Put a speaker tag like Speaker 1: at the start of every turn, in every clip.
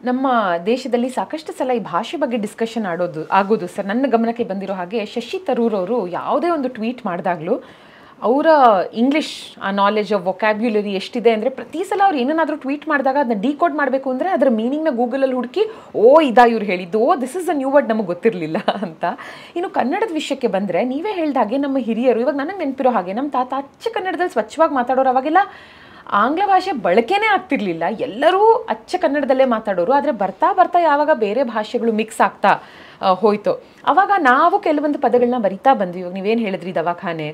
Speaker 1: ನಮ್ಮ ದೇಶದಲ್ಲಿ ಸಾಕಷ್ಟು ಸಲ ಈ ಭಾಷೆ ಬಗ್ಗೆ ಡಿಸ್ಕಷನ್ ಆಗೋದು ಸರ್. ನನ್ನ ಗಮನಕ್ಕೆ ಬಂದಿರೋ ಹಾಗೆ ಶಶಿ ತರೂರ್ ಅವರು ಯಾವುದೇ ಒಂದು ಟ್ವೀಟ್ ಮಾಡಿದಾಗಲೂ ಅವರ ಇಂಗ್ಲೀಷ್ ಆ ನಾಲೆಜ್ ಆಫ್ ವೊಕ್ಯಾಬ್ಯುಲರಿ ಎಷ್ಟಿದೆ ಅಂದರೆ ಪ್ರತಿ ಸಲ ಅವ್ರು ಏನನ್ನಾದರೂ ಟ್ವೀಟ್ ಮಾಡಿದಾಗ ಅದನ್ನ ಡಿಕೋಡ್ ಮಾಡಬೇಕು ಅಂದರೆ ಅದರ ಮೀನಿಂಗ್ನ ಗೂಗಲಲ್ಲಿ ಹುಡುಕಿ ಇವ್ರು ಹೇಳಿದ್ದು this is a new word ನಮಗೆ ಗೊತ್ತಿರಲಿಲ್ಲ ಅಂತ. ಇನ್ನು ಕನ್ನಡದ ವಿಷಯಕ್ಕೆ ಬಂದರೆ ನೀವೇ ಹೇಳಿದಾಗೆ ನಮ್ಮ ಹಿರಿಯರು ಇವಾಗ ನನಗೆ ನೆನಪಿರೋ ಹಾಗೆ ನಮ್ಮ ತಾತ ಅಚ್ಚ ಕನ್ನಡದಲ್ಲಿ ಸ್ವಚ್ಛವಾಗಿ ಮಾತಾಡೋರು. ಅವಾಗೆಲ್ಲ ಆಂಗ್ಲ ಭಾಷೆ ಬಳಕೆನೇ ಆಗ್ತಿರ್ಲಿಲ್ಲ, ಎಲ್ಲರೂ ಅಚ್ಚ ಕನ್ನಡದಲ್ಲೇ ಮಾತಾಡೋರು. ಆದರೆ ಬರ್ತಾ ಬರ್ತಾ ಯಾವಾಗ ಬೇರೆ ಭಾಷೆಗಳು ಮಿಕ್ಸ್ ಆಗ್ತಾ ಹೋಯ್ತು ಆವಾಗ ನಾವು ಕೆಲವೊಂದು ಪದಗಳನ್ನ ಬರಿತಾ ಬಂದ್ವಿ. ಇವಾಗ ನೀವೇನು ಹೇಳಿದ್ರಿ ದವಾಖಾನೆ,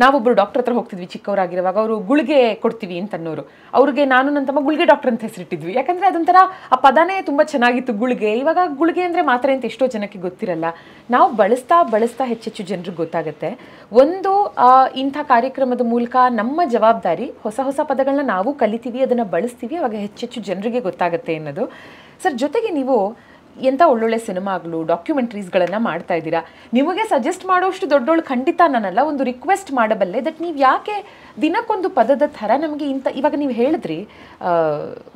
Speaker 1: ನಾವೊಬ್ಬರು ಡಾಕ್ಟರ್ ಹತ್ರ ಹೋಗ್ತಿದ್ವಿ ಚಿಕ್ಕವರಾಗಿರುವಾಗ, ಅವರು ಗುಳಿಗೆ ಕೊಡ್ತೀವಿ ಅಂತನ್ನೋರು, ಅವ್ರಿಗೆ ನಾನು ನನ್ನ ತಮ್ಮ ಗುಳಿಗೆ ಡಾಕ್ಟರ್ ಅಂತ ಹೆಸರಿಟ್ಟಿದ್ವಿ. ಯಾಕಂದರೆ ಅದೊಂಥರ ಆ ಪದನೇ ತುಂಬ ಚೆನ್ನಾಗಿತ್ತು ಗುಳಿಗೆ. ಇವಾಗ ಗುಳಿಗೆ ಅಂದರೆ ಮಾತ್ರೆ ಅಂತ ಎಷ್ಟೋ ಜನಕ್ಕೆ ಗೊತ್ತಿರಲ್ಲ. ನಾವು ಬಳಸ್ತಾ ಬಳಸ್ತಾ ಹೆಚ್ಚೆಚ್ಚು ಜನರಿಗೆ ಗೊತ್ತಾಗುತ್ತೆ. ಒಂದು ಇಂಥ ಕಾರ್ಯಕ್ರಮದ ಮೂಲಕ ನಮ್ಮ ಜವಾಬ್ದಾರಿ ಹೊಸ ಹೊಸ ಪದಗಳನ್ನ ನಾವು ಕಲಿತೀವಿ, ಅದನ್ನು ಬಳಸ್ತೀವಿ, ಅವಾಗ ಹೆಚ್ಚೆಚ್ಚು ಜನರಿಗೆ ಗೊತ್ತಾಗುತ್ತೆ ಅನ್ನೋದು. ಸರ್, ಜೊತೆಗೆ ನೀವು ಎಂಥ ಒಳ್ಳೊಳ್ಳೆ ಸಿನಿಮಾಗಳು ಡಾಕ್ಯುಮೆಂಟ್ರೀಸ್ಗಳನ್ನು ಮಾಡ್ತಾ ಇದ್ದೀರಾ. ನಿಮಗೆ ಸಜೆಸ್ಟ್ ಮಾಡೋಷ್ಟು ದೊಡ್ಡೋಳು ಖಂಡಿತ ನಾನಲ್ಲ, ಒಂದು ರಿಕ್ವೆಸ್ಟ್ ಮಾಡಬಲ್ಲೆ ದಟ್ ನೀವು ಯಾಕೆ ದಿನಕ್ಕೊಂದು ಪದದ ಥರ ನಮಗೆ ಇವಾಗ ನೀವು ಹೇಳಿದ್ರಿ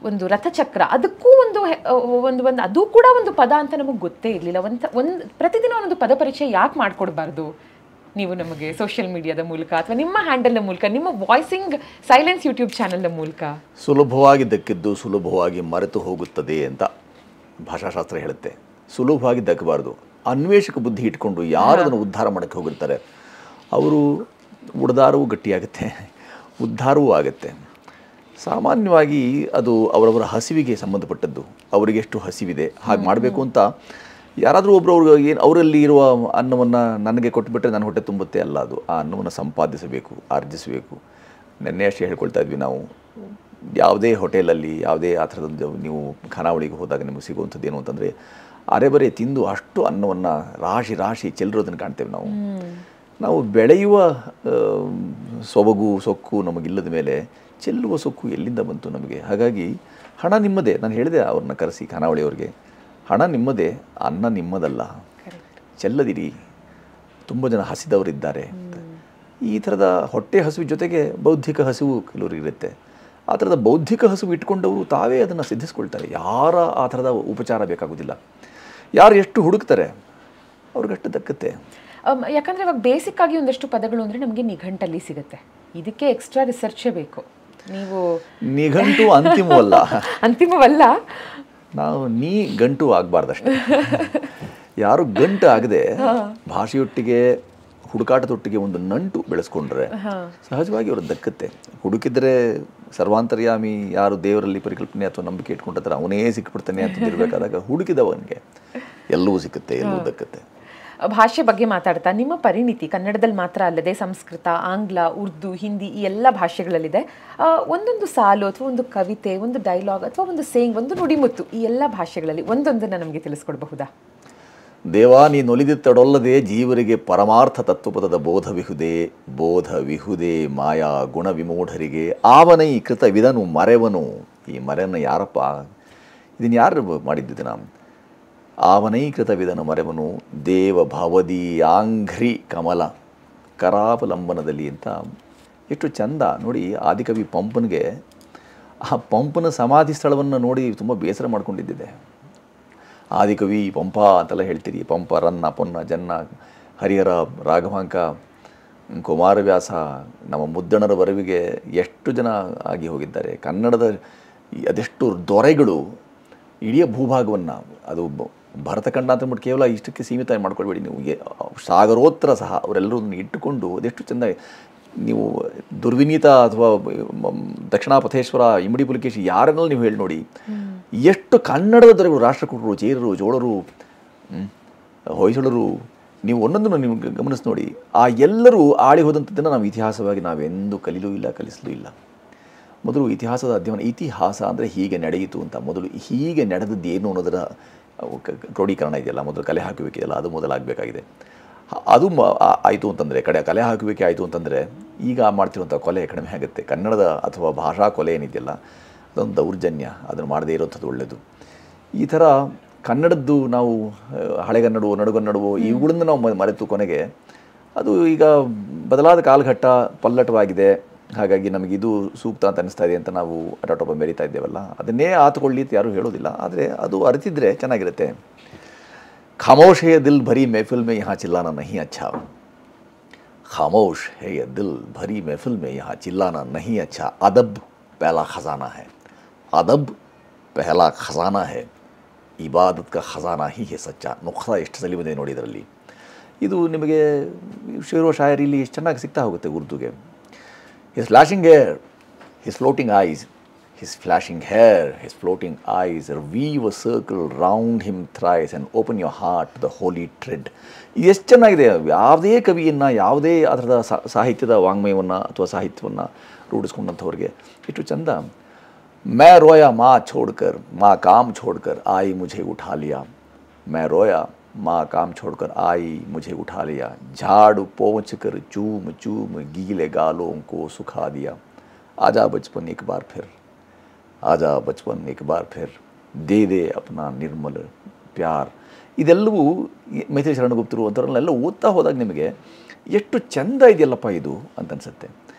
Speaker 1: ಒಂದು ರಥಚಕ್ರ, ಅದಕ್ಕೂ ಒಂದು ಅದು ಕೂಡ ಒಂದು ಪದ ಅಂತ ನಮಗೆ ಗೊತ್ತೇ ಇರಲಿಲ್ಲ. ಪ್ರತಿದಿನ ಒಂದೊಂದು ಪದ ಪರಿಚಯ ಯಾಕೆ ಮಾಡಿಕೊಡ್ಬಾರ್ದು ನೀವು ನಮಗೆ ಸೋಷಿಯಲ್ ಮೀಡಿಯಾದ ಮೂಲಕ ಅಥವಾ ನಿಮ್ಮ ಹ್ಯಾಂಡಲ್ನ ಮೂಲಕ, ನಿಮ್ಮ ವಾಯ್ಸಿಂಗ್ ಸೈಲೆನ್ಸ್ ಯೂಟ್ಯೂಬ್ ಚಾನಲ್ನ ಮೂಲಕ?
Speaker 2: ಸುಲಭವಾಗಿದ್ದಕ್ಕಿದ್ದು ಸುಲಭವಾಗಿ ಮರೆತು ಹೋಗುತ್ತದೆ ಅಂತ ಭಾಷಾಶಾಸ್ತ್ರ ಹೇಳುತ್ತೆ. ಸುಲಭವಾಗಿ ದಕ್ಕಬಾರ್ದು. ಅನ್ವೇಷಕ ಬುದ್ಧಿ ಇಟ್ಕೊಂಡು ಯಾರು ಅದನ್ನು ಉದ್ಧಾರ ಮಾಡೋಕ್ಕೆ ಹೋಗಿರ್ತಾರೆ ಅವರು ಉಡ್ದಾರವೂ ಗಟ್ಟಿಯಾಗುತ್ತೆ, ಉದ್ಧಾರವೂ ಆಗುತ್ತೆ. ಸಾಮಾನ್ಯವಾಗಿ ಅದು ಅವರವರ ಹಸಿವಿಗೆ ಸಂಬಂಧಪಟ್ಟದ್ದು. ಅವರಿಗೆ ಎಷ್ಟು ಹಸಿವಿದೆ ಹಾಗೆ ಮಾಡಬೇಕು ಅಂತ ಯಾರಾದರೂ ಒಬ್ಬರು ಅವರಲ್ಲಿ ಇರುವ ಅನ್ನವನ್ನು ನನಗೆ ಕೊಟ್ಟುಬಿಟ್ರೆ ನನ್ನ ಹೊಟ್ಟೆ ತುಂಬುತ್ತೆ ಅಲ್ಲ, ಅದು ಆ ಅನ್ನವನ್ನು ಸಂಪಾದಿಸಬೇಕು, ಆರ್ಜಿಸಬೇಕು. ನೆನ್ನೆ ಅಷ್ಟೇ ಹೇಳ್ಕೊಳ್ತಾ ಇದ್ವಿ ನಾವು, ಯಾವುದೇ ಹೋಟೆಲಲ್ಲಿ ಯಾವುದೇ ಆ ಥರದ್ದು ನೀವು ಖಾನಾವಳಿಗೆ ಹೋದಾಗ ನಿಮಗೆ ಸಿಗುವಂಥದ್ದು ಏನು ಅಂತಂದರೆ ಅರೆಬರೆ ತಿಂದು ಅಷ್ಟು ಅನ್ನವನ್ನು ರಾಶಿ ರಾಶಿ ಚೆಲ್ಲಿರೋದನ್ನು ಕಾಣ್ತೇವೆ ನಾವು. ಬೆಳೆಯುವ ಸೊಕ್ಕು ನಮಗಿಲ್ಲದ ಮೇಲೆ ಚೆಲ್ಲುವ ಸೊಕ್ಕು ಎಲ್ಲಿಂದ ಬಂತು ನಮಗೆ? ಹಾಗಾಗಿ ಹಣ ನಿಮ್ಮದೇ. ನಾನು ಹೇಳಿದೆ ಅವ್ರನ್ನ ಕರೆಸಿ ಖಾನಾವಳಿಯವ್ರಿಗೆ, ಹಣ ನಿಮ್ಮದೇ, ಅನ್ನ ನಿಮ್ಮದಲ್ಲ, ಚೆಲ್ಲದಿರಿ, ತುಂಬ ಜನ ಹಸಿದವರಿದ್ದಾರೆ. ಈ ಥರದ ಹೊಟ್ಟೆ ಹಸಿವು ಜೊತೆಗೆ ಬೌದ್ಧಿಕ ಹಸಿವು ಕೆಲವರಿಗಿರುತ್ತೆ. ಆ ಥರದ ಬೌದ್ಧಿಕ ಹಸಿವು ಇಟ್ಕೊಂಡವರು ತಾವೇ ಅದನ್ನು ಸಿದ್ಧಿಸ್ಕೊಳ್ತಾರೆ. ಯಾರ ಆ ಥರದ ಉಪಚಾರ ಬೇಕಾಗೋದಿಲ್ಲ. ಯಾರು ಎಷ್ಟು ಹುಡುಕ್ತಾರೆ ಅವ್ರಿಗಷ್ಟು ದಕ್ಕತ್ತೆ.
Speaker 1: ಯಾಕಂದರೆ ಇವಾಗ ಬೇಸಿಕ್ ಆಗಿ ಒಂದಷ್ಟು ಪದಗಳು ಅಂದರೆ ನಮಗೆ ನಿಘಂಟಲ್ಲಿ ಸಿಗುತ್ತೆ, ಇದಕ್ಕೆ ಎಕ್ಸ್ಟ್ರಾ ರಿಸರ್ಚೇ ಬೇಕು. ನೀವು
Speaker 2: ನಿಘಂಟು ಅಂತಿಮವಲ್ಲ, ನಾವು ಗಂಟು ಆಗಬಾರ್ದಷ್ಟೇ. ಯಾರು ಗಂಟು ಆಗದೆ ಭಾಷೆಯೊಟ್ಟಿಗೆ ಹುಡುಕಾಟದೊಟ್ಟಿಗೆ ಒಂದು ನಂಟು ಬೆಳೆಸ್ಕೊಂಡ್ರೆ ಸಹಜವಾಗಿ ಅವರು ದಕ್ಕತ್ತೆ. ಹುಡುಕಿದ್ರೆ ಸರ್ವಾಂತರ್ಯಾಮಿ ಯಾರು ದೇವರಲ್ಲಿ ಪರಿಕಲ್ಪನೆ ಅಥವಾ ನಂಬಿಕೆ ಇಟ್ಕೊಂಡಿರ್ತಾರೆ ಅವನೇ ಸಿಕ್ಬಿಡ್ತಾನೆ ಅಂತ ಇರಬೇಕಾದಾಗ ಹುಡುಕಿದವನಿಗೆ ಎಲ್ಲವೂ ಸಿಕ್ಕುತ್ತೆ, ಎಲ್ಲವೂ ದಕ್ಕತ್ತೆ.
Speaker 1: ಭಾಷೆ ಬಗ್ಗೆ ಮಾತಾಡ್ತಾ ನಿಮ್ಮ ಪರಿಣಿತಿ ಕನ್ನಡದಲ್ಲಿ ಮಾತ್ರ ಅಲ್ಲದೆ ಸಂಸ್ಕೃತ, ಆಂಗ್ಲ, ಉರ್ದು, ಹಿಂದಿ ಈ ಎಲ್ಲ ಭಾಷೆಗಳಲ್ಲಿದೆ. ಒಂದೊಂದು ಸಾಲು ಅಥವಾ ಒಂದು ಕವಿತೆ, ಒಂದು ಡೈಲಾಗ್ ಅಥವಾ ಒಂದು ಸೇಯಿಂಗ್, ಒಂದು ನುಡಿಮುತ್ತು, ಈ ಎಲ್ಲ ಭಾಷೆಗಳಲ್ಲಿ ಒಂದೊಂದನ್ನು ನಮಗೆ ತಿಳಿಸ್ಕೊಡ್ಬಹುದಾ?
Speaker 2: ದೇವಾ ನೀನೊಲಿದಿತ್ತಡೊಲ್ಲದೆ ಜೀವರಿಗೆ ಪರಮಾರ್ಥ ತತ್ವಪದದ ಬೋಧವಿಹುದೇ ಮಾಯಾ ಗುಣ ವಿಮೂಢರಿಗೆ ಆವನೈ ಕೃತ ವಿಧನು ಮರೆವನು. ಈ ಮರೆಯನ್ನು ಯಾರಪ್ಪ, ಇದನ್ನು ಯಾರು ಮಾಡಿದ್ದಿದೆ? ನಾವು ಆವನೈಕೃತ ವಿಧನು ಮರೆವನು ದೇವ ಭವದಿ ಆಂಘ್ರಿ ಕಮಲ ಕರಾವಲಂಬನದಲ್ಲಿ ಅಂತ ಎಷ್ಟು ಚಂದ ನೋಡಿ. ಆದಿಕವಿ ಪಂಪನಿಗೆ ಆ ಪಂಪನ ಸಮಾಧಿ ಸ್ಥಳವನ್ನು ನೋಡಿ ತುಂಬ ಬೇಸರ ಮಾಡ್ಕೊಂಡಿದ್ದಿದೆ. ಆದಿಕವಿ ಪಂಪ ಅಂತೆಲ್ಲ ಹೇಳ್ತೀರಿ. ಪಂಪ, ರನ್ನ, ಪೊನ್ನ, ಜನ್ನ, ಹರಿಹರ, ರಾಘವಾಂಕ, ಕುಮಾರವ್ಯಾಸ, ನಮ್ಮ ಮುದ್ದಣರವರೆವಿಗೆ ಎಷ್ಟು ಜನ ಆಗಿ ಹೋಗಿದ್ದಾರೆ. ಕನ್ನಡದ ಅದೆಷ್ಟು ದೊರೆಗಳು ಇಡೀ ಭೂಭಾಗವನ್ನು, ಅದು ಭರತಖಂಡ ಅಂತ ಅಂದ್ಬಿಟ್ಟು ಕೇವಲ ಇಷ್ಟಕ್ಕೆ ಸೀಮಿತ ಮಾಡ್ಕೊಳ್ಬೇಡಿ ನೀವು, ಸಾಗರೋತ್ತರ ಸಹ ಅವರೆಲ್ಲರನ್ನು ಇಟ್ಟುಕೊಂಡು ಅದೆಷ್ಟು ಚೆಂದ. ನೀವು ದುರ್ವಿನೀತ ಅಥವಾ ದಕ್ಷಿಣಾಪಥೇಶ್ವರ, ಇಮ್ಮಡಿ ಪುಲಿಕೇಶಿ ಯಾರನ್ನೂ ನೀವು ಹೇಳಿ ನೋಡಿ, ಎಷ್ಟು ಕನ್ನಡದ ದೊರೆಗಳು, ರಾಷ್ಟ್ರಕೂಟರು, ಚೇರರು, ಚೋಳರು, ಹೊಯ್ಸಳರು, ನೀವು ಒಂದೊಂದನ್ನು ನೀವು ಗಮನಿಸಿ ನೋಡಿ. ಆ ಎಲ್ಲರೂ ಆಳಿ ಹೋದಂಥದ್ದನ್ನು ನಾವು ಇತಿಹಾಸವಾಗಿ ನಾವೆಂದೂ ಕಲಿಯಲೂ ಇಲ್ಲ, ಕಲಿಸಲೂ ಇಲ್ಲ. ಮೊದಲು ಇತಿಹಾಸದ ಅಧ್ಯಯನ, ಇತಿಹಾಸ ಅಂದರೆ ಹೀಗೆ ನಡೆಯಿತು ಅಂತ, ಮೊದಲು ಹೀಗೆ ನಡೆದದ್ದು ಏನು ಅನ್ನೋದರ ಕ್ರೋಢೀಕರಣ ಇದೆಯಲ್ಲ, ಮೊದಲು ಕಲೆ ಹಾಕುವಿಕೆಯಲ್ಲ, ಅದು ಮೊದಲಾಗಬೇಕಾಗಿದೆ. ಅದು ಆಯಿತು ಅಂತಂದರೆ, ಕಲೆ ಹಾಕುವಿಕೆ ಆಯಿತು ಅಂತಂದರೆ ಈಗ ಮಾಡ್ತಿರುವಂಥ ಕೊಲೆ ಕಡಿಮೆ ಆಗುತ್ತೆ. ಕನ್ನಡದ ಅಥವಾ ಭಾಷಾ ಕೊಲೆ ಏನಿದೆಯಲ್ಲ ಅದೊಂದು ದೌರ್ಜನ್ಯ, ಅದನ್ನು ಮಾಡದೇ ಇರೋಂಥದ್ದು ಒಳ್ಳೆಯದು. ಈ ಥರ ಕನ್ನಡದ್ದು ನಾವು ಹಳೆಗನ್ನಡವೋ ನಡುಗನ್ನಡವೋ ಇವುಗಳನ್ನು ನಾವು ಮರೆತು ಕೊನೆಗೆ ಅದು ಈಗ ಬದಲಾದ ಕಾಲಘಟ್ಟ, ಪಲ್ಲಟವಾಗಿದೆ, ಹಾಗಾಗಿ ನಮಗಿದು ಸೂಕ್ತ ಅಂತ ಅನಿಸ್ತಾ ಇದೆ ಅಂತ ನಾವು ಅಟಾಟೋಪ ಮೆರಿತಾ ಇದ್ದೇವಲ್ಲ, ಅದನ್ನೇ ಆತುಕೊಳ್ಳಿ ಅಂತ ಯಾರೂ ಹೇಳೋದಿಲ್ಲ. ಆದರೆ ಅದು ಅರಿತಿದ್ರೆ ಚೆನ್ನಾಗಿರುತ್ತೆ. ಖಾಮೋಶ್ ಹೇ ದಿಲ್ ಭರಿ ಮೆಹಫಿಲ್ ಮೇ ಯಹಾ ಚಿಲ್ಲಾನಾ ನಹೀ ಅಚ್ಚಾ. ಖಾಮೋಶ್ ಹೇ ದಿಲ್ ಭರಿ ಮೆಹಫಿಲ್ ಮೇ ಯಹಾ ಚಿಲ್ಲಾನಾ ನಹೀ ಅಚ್ಚಾ. ಅದಬ್ ಪಹಲಾ ಖಜಾನಾ ಹೈ. ಅದಬ್ ಪಹಲಾ ಖಜಾನಾ ಹೈ. ಇಬಾದತ್ ಕಾ ಖಜಾನಾ ಹಿ ಹೇ ಸಚ್ಚಾ. ನುಕ್ಸ ಎಷ್ಟು ಸಲಿ ಬಂದಿದೆ ನೋಡಿ ಇದರಲ್ಲಿ. ಇದು ನಿಮಗೆ ಶೇರೋ ಶಾಯರಿಲಿ ಎಷ್ಟು ಚೆನ್ನಾಗಿ ಸಿಗ್ತಾ ಹೋಗುತ್ತೆ ಉರ್ದುಗೆ. His flashing hair, his floating eyes, his flashing hair, his floating eyes, weave a circle round him thrice and open your heart to the holy tread. ಇದು ಎಷ್ಟು ಚೆನ್ನಾಗಿದೆ. ಯಾವುದೇ ಕವಿಯನ್ನು, ಯಾವುದೇ ಅದರದ ಸಾಹಿತ್ಯದ ವಾಂಗ್ಮಯವನ್ನು ಅಥವಾ ಸಾಹಿತ್ಯವನ್ನು ರೂಢಿಸ್ಕೊಂಡಂಥವ್ರಿಗೆ ಎಷ್ಟು ಚಂದ. ಮೈ ರೋಯಾ ಮಾ ಛೋಡ್ಕರ್ ಮಾ ಕಾಮ್ ಛೋಡ್ಕರ್ ಆಯಿ ಮುझे ಉಠಾ ಲಿಯಾ. ಮೈ ರೋಯಾ माँ काम छोड़कर आई मुझे उठा लिया. झाड़ पोंछ कर चूम चूम गीले गालों को सुखा दिया. आजा बचपन एक बार फिर, आजा बचपन एक बार फिर, दे दे अपना निर्मल प्यार. ಇದೆಲ್ಲವೂ ಮೈತ್ರಿ ಶರಣಗುಪ್ತರು ಅಂಥವ್ರನ್ನೆಲ್ಲ ಓದ್ತಾ ಹೋದಾಗ ನಿಮಗೆ ಎಷ್ಟು ಚೆಂದ ಇದೆಯಲ್ಲಪ್ಪ ಇದು ಅಂತ ಅನಿಸುತ್ತೆ.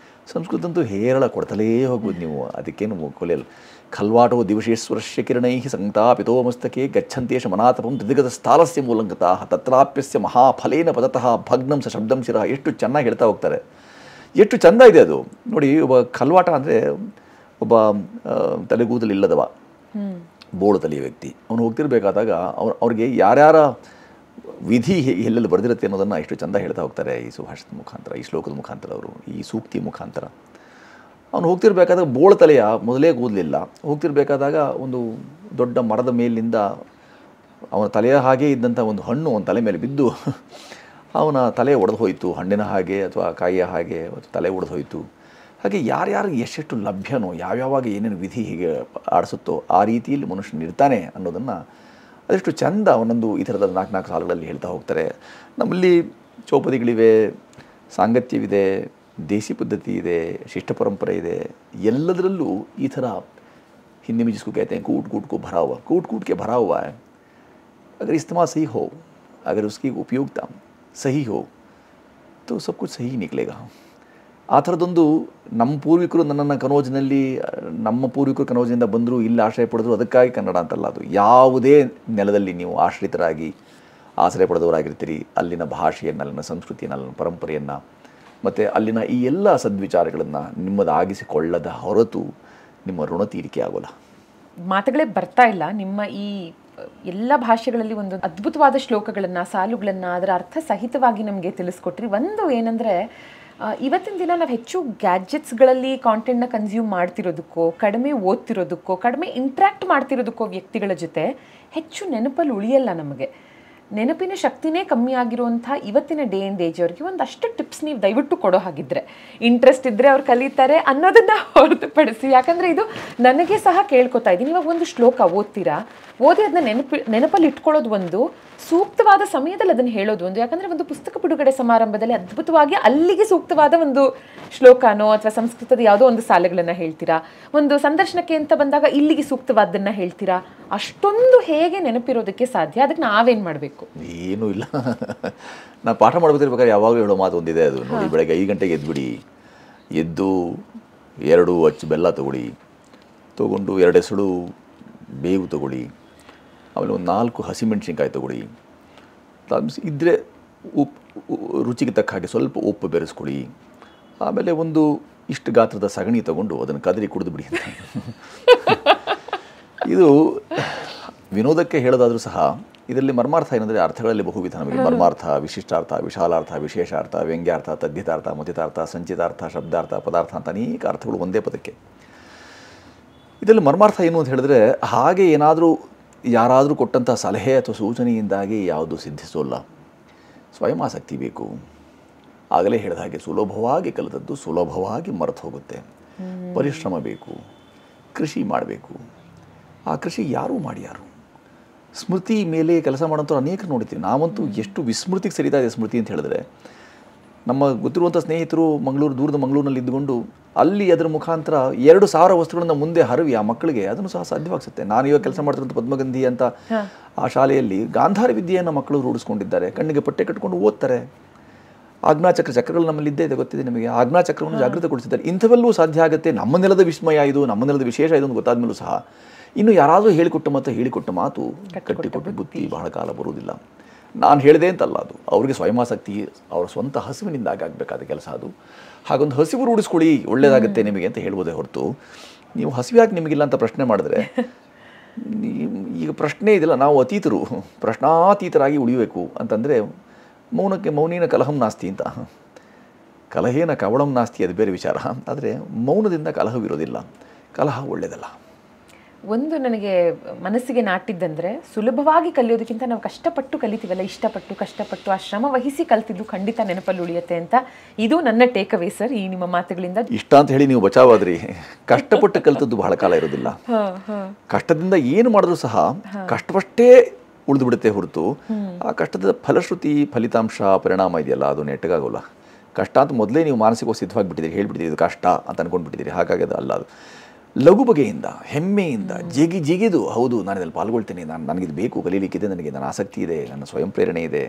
Speaker 2: ಸಂಸ್ಕೃತ ಅಂತೂ ಹೇರಳ ಕೊಡ್ತಲೇ ಹೋಗ್ಬೋದು ನೀವು. ಅದಕ್ಕೇನು ಕೊಲೆಯಲ್ಲ. ಖಲ್ವಾಟೋ ದಿವಶೇಶ್ವರಸ್ಯ ಕಿರಣೈ ಸಂತಾಪಿತೋ ಮಸ್ತಕೆ ಗಚ್ಚಂತೇಶ ಮನಾತಪಂ ತ್ರಿದಿಗತ ಸ್ಥಾಲಸ್ಯ ಮೂಲಂಗತಃ ತತ್ರಾಪ್ಯಸ್ಯ ಮಹಾಫಲೇನ ಪದತಃ ಭಗ್ನಂ ಸ ಶಬ್ದಂ ಶಿರಃ. ಎಷ್ಟು ಚೆನ್ನಾಗಿ ಹೇಳ್ತಾ ಹೋಗ್ತಾರೆ. ಎಷ್ಟು ಚೆಂದ ಇದೆ ಅದು ನೋಡಿ. ಒಬ್ಬ ಖಲ್ವಾಟ ಅಂದರೆ ಒಬ್ಬ ತಲೆಗೂದಲಿಲ್ಲದವ ಬೋಳು ತಲೆಯ ವ್ಯಕ್ತಿ. ಅವನು ಹೋಗ್ತಿರ್ಬೇಕಾದಾಗ ಅವ್ರಿಗೆ ಯಾರ್ಯಾರ ವಿಧಿ ಎಲ್ಲೆಲ್ಲಿ ಬರೆದಿರುತ್ತೆ ಅನ್ನೋದನ್ನು ಎಷ್ಟು ಚೆಂದ ಹೇಳ್ತಾ ಹೋಗ್ತಾರೆ ಈ ಸುಭಾಷಿತದ ಮುಖಾಂತರ, ಈ ಶ್ಲೋಕದ ಮುಖಾಂತರ, ಅವರು ಈ ಸೂಕ್ತಿ ಮುಖಾಂತರ. ಅವನು ಹೋಗ್ತಿರ್ಬೇಕಾದಾಗ ಬೋಳ ತಲೆಯ ಮೊದಲೇ ಕೂದಲಿಲ್ಲ. ಹೋಗ್ತಿರ್ಬೇಕಾದಾಗ ಒಂದು ದೊಡ್ಡ ಮರದ ಮೇಲಿಂದ ಅವನ ತಲೆಯ ಹಾಗೆ ಇದ್ದಂಥ ಒಂದು ಹಣ್ಣು ಅವನ ತಲೆ ಮೇಲೆ ಬಿದ್ದು ಅವನ ತಲೆ ಒಡೆದು ಹೋಯಿತು. ಹಣ್ಣಿನ ಹಾಗೆ ಅಥವಾ ಕಾಯಿಯ ಹಾಗೆ ತಲೆ ಒಡೆದು ಹೋಯಿತು. ಹಾಗೆ ಯಾರ್ಯಾರು ಎಷ್ಟೆಷ್ಟು ಲಭ್ಯನೋ, ಯಾವ್ಯಾವಾಗ ಏನೇನು ವಿಧಿ ಹೀಗೆ ಆಡಿಸುತ್ತೋ ಆ ರೀತಿಯಲ್ಲಿ ಮನುಷ್ಯನು ಇರ್ತಾನೆ ಅನ್ನೋದನ್ನು ಅದೆಷ್ಟು ಚಂದ ಒಂದೊಂದು ಈ ಥರದ 4 ಸಾಲುಗಳಲ್ಲಿ ಹೇಳ್ತಾ ಹೋಗ್ತಾರೆ. ನಮ್ಮಲ್ಲಿ ಚೌಪದಿಗಳಿವೆ, ಸಾಂಗತ್ಯವಿದೆ, ದೇಸಿ ಪದ್ಧತಿ ಇದೆ, ಶಿಷ್ಟ ಪರಂಪರೆ ಇದೆ. ಎಲ್ಲದರಲ್ಲೂ ಈ ಥರ हिंदी में जिसको कहते हैं कूट कूट को भरा हुआ, कूट कूट के भरा हुआ है. अगर इस्तेमाल सही हो, अगर उसकी उपयोगिता सही हो तो सब कुछ सही निकलेगा. ಆ ಥರದೊಂದು ನಮ್ಮ ಪೂರ್ವಿಕರು ನನ್ನನ್ನು ಕನೋಜ್ನಲ್ಲಿ, ನಮ್ಮ ಪೂರ್ವಿಕರು ಕನೋಜ್ನಿಂದ ಬಂದರು, ಇಲ್ಲಿ ಆಶ್ರಯ ಪಡೆದ್ರು, ಅದಕ್ಕಾಗಿ ಕನ್ನಡ ಅಂತಲ್ಲ. ಅದು ಯಾವುದೇ ನೆಲದಲ್ಲಿ ನೀವು ಆಶ್ರಿತರಾಗಿ ಆಶ್ರಯ ಪಡೆದವರಾಗಿರ್ತೀರಿ, ಅಲ್ಲಿನ ಭಾಷೆಯನ್ನು, ಅಲ್ಲಿನ ಸಂಸ್ಕೃತಿಯನ್ನು, ಅಲ್ಲಿನ ಪರಂಪರೆಯನ್ನು ಮತ್ತು ಅಲ್ಲಿನ ಈ ಎಲ್ಲ ಸದ್ವಿಚಾರಗಳನ್ನು ನಿಮ್ಮದಾಗಿಸಿಕೊಳ್ಳದ ಹೊರತು ನಿಮ್ಮ ಋಣ ತೀರಿಕೆ ಆಗೋಲ್ಲ.
Speaker 1: ಮಾತುಗಳೇ ಬರ್ತಾ ಇಲ್ಲ. ನಿಮ್ಮ ಈ ಎಲ್ಲ ಭಾಷೆಗಳಲ್ಲಿ ಒಂದು ಅದ್ಭುತವಾದ ಶ್ಲೋಕಗಳನ್ನು, ಸಾಲುಗಳನ್ನು ಅದರ ಅರ್ಥ ಸಹಿತವಾಗಿ ನಮಗೆ ತಿಳಿಸ್ಕೊಟ್ರಿ. ಒಂದು ಏನಂದರೆ, ಇವತ್ತಿನ ದಿನ ನಾವು ಹೆಚ್ಚು ಗ್ಯಾಜೆಟ್ಸ್ಗಳಲ್ಲಿ ಕಾಂಟೆಂಟ್ನ ಕನ್ಸ್ಯೂಮ್ ಮಾಡ್ತಿರೋದಕ್ಕೋ, ಕಡಿಮೆ ಓದ್ತಿರೋದಕ್ಕೋ, ಕಡಿಮೆ ಇಂಟ್ರ್ಯಾಕ್ಟ್ ಮಾಡ್ತಿರೋದಕ್ಕೋ ವ್ಯಕ್ತಿಗಳ ಜೊತೆ ಹೆಚ್ಚು ನೆನಪಲ್ಲಿ ಉಳಿಯಲ್ಲ. ನಮಗೆ ನೆನಪಿನ ಶಕ್ತಿನೇ ಕಮ್ಮಿ ಆಗಿರುವಂಥ ಇವತ್ತಿನ ಡೇ ಆ್ಯಂಡ್ ಏಜ್ ಅವ್ರಿಗೆ ಒಂದಷ್ಟು ಟಿಪ್ಸ್ ನೀವು ದಯವಿಟ್ಟು ಕೊಡೋ ಹಾಗಿದ್ರೆ, ಇಂಟ್ರೆಸ್ಟ್ ಇದ್ದರೆ ಅವ್ರು ಕಲಿತಾರೆ ಅನ್ನೋದನ್ನು ಹೊರತುಪಡಿಸಿ. ಯಾಕಂದರೆ ಇದು ನನಗೆ ಸಹ ಕೇಳ್ಕೊತಾ ಇದ್ದೀನಿ. ಇವಾಗ ಒಂದು ಶ್ಲೋಕ ಓದ್ತೀರಾ, ಓದಿ ಅದನ್ನ ನೆನಪಲ್ಲಿ ಇಟ್ಕೊಳ್ಳೋದು ಒಂದು, ಸೂಕ್ತವಾದ ಸಮಯದಲ್ಲಿ ಅದನ್ನು ಹೇಳೋದು ಒಂದು. ಯಾಕಂದರೆ ಒಂದು ಪುಸ್ತಕ ಬಿಡುಗಡೆ ಸಮಾರಂಭದಲ್ಲಿ ಅದ್ಭುತವಾಗಿ ಅಲ್ಲಿಗೆ ಸೂಕ್ತವಾದ ಒಂದು ಶ್ಲೋಕನೋ ಅಥವಾ ಸಂಸ್ಕೃತದ ಯಾವುದೋ ಒಂದು ಸಾಲುಗಳನ್ನು ಹೇಳ್ತೀರಾ, ಒಂದು ಸಂದರ್ಶನಕ್ಕೆ ಅಂತ ಬಂದಾಗ ಇಲ್ಲಿಗೆ ಸೂಕ್ತವಾದನ್ನು ಹೇಳ್ತೀರಾ. ಅಷ್ಟೊಂದು ಹೇಗೆ ನೆನಪಿರೋದಕ್ಕೆ ಸಾಧ್ಯ? ಅದಕ್ಕೆ ನಾವೇನು ಮಾಡಬೇಕು?
Speaker 2: ಏನೂ ಇಲ್ಲ. ನಾನು ಪಾಠ ಮಾಡ್ಬೇಕಾದ್ರೆ ಯಾವಾಗಲೂ ಹೇಳೋ ಮಾತು ಒಂದಿದೆ. ಅದು ನೋಡಿ, ಬೆಳಗ್ಗೆ 5 ಗಂಟೆಗೆ ಎದ್ಬಿಡಿ, ಎದ್ದು 2 ಅಚ್ಚು ಬೆಲ್ಲ ತೊಗೊಂಡು 2 ಎಸಳು ಬೇವು ತೊಗೊಳ್ಳಿ, ಆಮೇಲೆ ಒಂದು 4 ಹಸಿಮೆಣಸಿನ್ಕಾಯಿ ತೊಗೊಳ್ಳಿ, ಇದ್ದರೆ ಉಪ್ಪು ರುಚಿಗೆ ತಕ್ಕ ಹಾಗೆ ಸ್ವಲ್ಪ ಉಪ್ಪು ಬೆರೆಸ್ಕೊಳ್ಳಿ, ಆಮೇಲೆ ಒಂದು ಇಷ್ಟು ಗಾತ್ರದ ಸಗಣಿ ತೊಗೊಂಡು ಅದನ್ನು ಕದರಿ ಕುಡಿದು ಬಿಡಿ ಅಂತ. ಇದು ವಿನೋದಕ್ಕೆ ಹೇಳೋದಾದರೂ ಸಹ ಇದರಲ್ಲಿ ಮರ್ಮಾರ್ಥ ಏನಂದರೆ, ಅರ್ಥಗಳಲ್ಲಿ ಬಹುವಿಧ ನಮಗೆ. ಮರ್ಮಾರ್ಥ, ವಿಶಿಷ್ಟಾರ್ಥ, ವಿಶಾಲಾರ್ಥ, ವಿಶೇಷಾರ್ಥ, ವ್ಯಂಗ್ಯಾರ್ಥ, ತದ್ಧಿತಾರ್ಥ, ಮತಿತಾರ್ಥ, ಸಂಚಿತಾರ್ಥ, ಶಬ್ದಾರ್ಥ, ಪದಾರ್ಥ ಅಂತ ಅನೇಕ ಅರ್ಥಗಳು ಒಂದೇ ಪದಕ್ಕೆ. ಇದರಲ್ಲಿ ಮರ್ಮಾರ್ಥ ಏನು ಅಂತ ಹೇಳಿದ್ರೆ, ಹಾಗೆ ಏನಾದರೂ ಯಾರಾದರೂ ಕೊಟ್ಟಂಥ ಸಲಹೆ ಅಥವಾ ಸೂಚನೆಯಿಂದಾಗಿ ಯಾವುದು ಸಿದ್ಧಿಸೋಲ್ಲ. ಸ್ವಯಂ ಆಸಕ್ತಿ ಬೇಕು. ಆಗಲೇ ಹೇಳಿದ ಹಾಗೆ ಸುಲಭವಾಗಿ ಕಲಿತದ್ದು ಸುಲಭವಾಗಿ ಮರೆತು ಹೋಗುತ್ತೆ. ಪರಿಶ್ರಮ ಬೇಕು, ಕೃಷಿ ಮಾಡಬೇಕು. ಆ ಕೃಷಿ ಯಾರೂ ಮಾಡ್ಯಾರು. ಸ್ಮೃತಿ ಮೇಲೆ ಕೆಲಸ ಮಾಡೋಂಥವ್ರು ಅನೇಕರು ನೋಡ್ತೀವಿ. ನಾವಂತೂ ಎಷ್ಟು ವಿಸ್ಮೃತಿಗೆ ಸರಿತಾ ಇದೆ ಸ್ಮೃತಿ ಅಂತ ಹೇಳಿದ್ರೆ, ನಮ್ಮ ಗೊತ್ತಿರುವಂಥ ಸ್ನೇಹಿತರು ದೂರದ ಮಂಗಳೂರಿನಲ್ಲಿ ಇದ್ದುಕೊಂಡು ಅಲ್ಲಿ ಅದರ ಮುಖಾಂತರ 2,000 ವಸ್ತುಗಳನ್ನು ಮುಂದೆ ಹರವಿ ಆ ಮಕ್ಕಳಿಗೆ ಅದನ್ನು ಸಹ ಸಾಧ್ಯವಾಗ್ಸುತ್ತೆ. ನಾನು ಇವಾಗ ಕೆಲಸ ಮಾಡ್ತಿರೋಂಥ ಪದ್ಮಗಂಧಿ ಅಂತ ಆ ಶಾಲೆಯಲ್ಲಿ ಗಾಂಧಾರ ವಿದ್ಯೆಯನ್ನು ಮಕ್ಕಳು ರೂಢಿಸ್ಕೊಂಡಿದ್ದಾರೆ. ಕಣ್ಣಿಗೆ ಪಟ್ಟೆ ಕಟ್ಕೊಂಡು ಓದ್ತಾರೆ. ಚಕ್ರಗಳು ನಮ್ಮಲ್ಲಿ ಇದ್ದೇ ಇದೆ, ಗೊತ್ತಿದೆ ನಿಮಗೆ. ಆಜ್ಞಾಚಕ್ರವನ್ನು ಜಾಗೃತಗೊಳಿಸಿದ್ದಾರೆ. ಇಂಥವೆಲ್ಲವೂ ಸಾಧ್ಯ ಆಗುತ್ತೆ. ನಮ್ಮ ನೆಲದ ವಿಸ್ಮಯ ಇದು, ನಮ್ಮ ನೆಲದ ವಿಶೇಷ ಇದು ಅಂತ ಗೊತ್ತಾದ ಮೇಲೂ ಸಹ ಇನ್ನು ಯಾರಾದರೂ ಹೇಳಿಕೊಟ್ಟ ಮಾತು ಕಟ್ಟಿಕೊಟ್ಟು ಬುದ್ಧಿ ಬಹಳ ಕಾಲ ಬರುವುದಿಲ್ಲ. ನಾನು ಹೇಳಿದೆ ಅಂತಲ್ಲ, ಅದು ಅವರಿಗೆ ಸ್ವಯಮಾಸಕ್ತಿ, ಅವರ ಸ್ವಂತ ಹಸಿವಿನಿಂದ ಆಗಬೇಕಾದ ಕೆಲಸ ಅದು. ಹಾಗೊಂದು ಹಸಿವು ರೂಢಿಸ್ಕೊಳ್ಳಿ, ಒಳ್ಳೆಯದಾಗುತ್ತೆ ನಿಮಗೆ ಅಂತ ಹೇಳ್ಬೋದೇ ಹೊರತು, ನೀವು ಹಸಿವ್ಯಾಕೆ ನಿಮಗಿಲ್ಲ ಅಂತ ಪ್ರಶ್ನೆ ಮಾಡಿದ್ರೆ ಈಗ ಪ್ರಶ್ನೆ ಇದೆಲ್ಲ. ನಾವು ಅತೀತರು, ಪ್ರಶ್ನಾತೀತರಾಗಿ ಉಳಿಯಬೇಕು ಅಂತಂದರೆ ಮೌನಕ್ಕೆ ಮೌನಿನ ಕಲಹಂ ನಾಸ್ತಿ ಅಂತ. ಕಲಹೇನ ಕವಳಂ ನಾಸ್ತಿ, ಅದು ಬೇರೆ ವಿಚಾರ. ಆದರೆ ಮೌನದಿಂದ ಕಲಹವಿರೋದಿಲ್ಲ, ಕಲಹ ಒಳ್ಳೆಯದಲ್ಲ.
Speaker 1: ಒಂದು ನನಗೆ ಮನಸ್ಸಿಗೆ ನಾಟಿದ್ದಂದರೆ, ಸುಲಭವಾಗಿ ಕಲಿಯೋದಕ್ಕಿಂತ ನಾವು ಕಷ್ಟಪಟ್ಟು ಕಲಿತೀವಲ್ಲ, ಇಷ್ಟಪಟ್ಟು ಕಷ್ಟಪಟ್ಟು ಆ ಶ್ರಮ ವಹಿಸಿ ಕಲ್ತಿದ್ದು ಖಂಡಿತ ನೆನಪಲ್ಲಿ ಉಳಿಯುತ್ತೆ ಅಂತ ಇದು ನನ್ನ ಟೇಕ್ ಅವೇ ಸರ್ ಈ ನಿಮ್ಮ ಮಾತುಗಳಿಂದ.
Speaker 2: ಇಷ್ಟ ಅಂತ ಹೇಳಿ ನೀವು ಬಚಾವಾದ್ರಿ. ಕಷ್ಟಪಟ್ಟು ಕಲಿತದ್ದು ಬಹಳ ಕಾಲ ಇರೋದಿಲ್ಲ. ಕಷ್ಟದಿಂದ ಏನು ಮಾಡಿದ್ರು ಸಹ ಕಷ್ಟಪಷ್ಟೇ ಉಳಿದು ಬಿಡುತ್ತೆ ಹೊರತು ಆ ಕಷ್ಟದ ಫಲಶ್ರುತಿ, ಫಲಿತಾಂಶ, ಪರಿಣಾಮ ಇದೆಯಲ್ಲ ಅದು ನೆಟ್ಟಗಾಗೋಲ್ಲ. ಕಷ್ಟ ಅಂತ ಮೊದಲೇ ನೀವು ಮಾನಸಿಕವಾಗಿ ಸಿದ್ಧವಾಗಿಬಿಟ್ಟಿದ್ದೀರಿ, ಹೇಳ್ಬಿಟ್ಟಿದ್ದೀರಿ ಇದು ಕಷ್ಟ ಅಂತ ಅಂದ್ಕೊಂಡ್ಬಿಟ್ಟಿದ್ದೀರಿ. ಹಾಗಾಗಿ ಅದು ಅಲ್ಲ. ಅದು ಲಘು ಬಗೆಯಿಂದ, ಹೆಮ್ಮೆಯಿಂದ, ಜಿಗಿದು ಹೌದು ನಾನು ಇದರಲ್ಲಿ ಪಾಲ್ಗೊಳ್ತೇನೆ, ನನಗಿದು ಬೇಕು, ಕಲೀಲಿಕ್ಕಿದೆ, ನನಗೆ ನನ್ನ ಆಸಕ್ತಿ ಇದೆ, ನನ್ನ ಸ್ವಯಂ ಪ್ರೇರಣೆ ಇದೆ,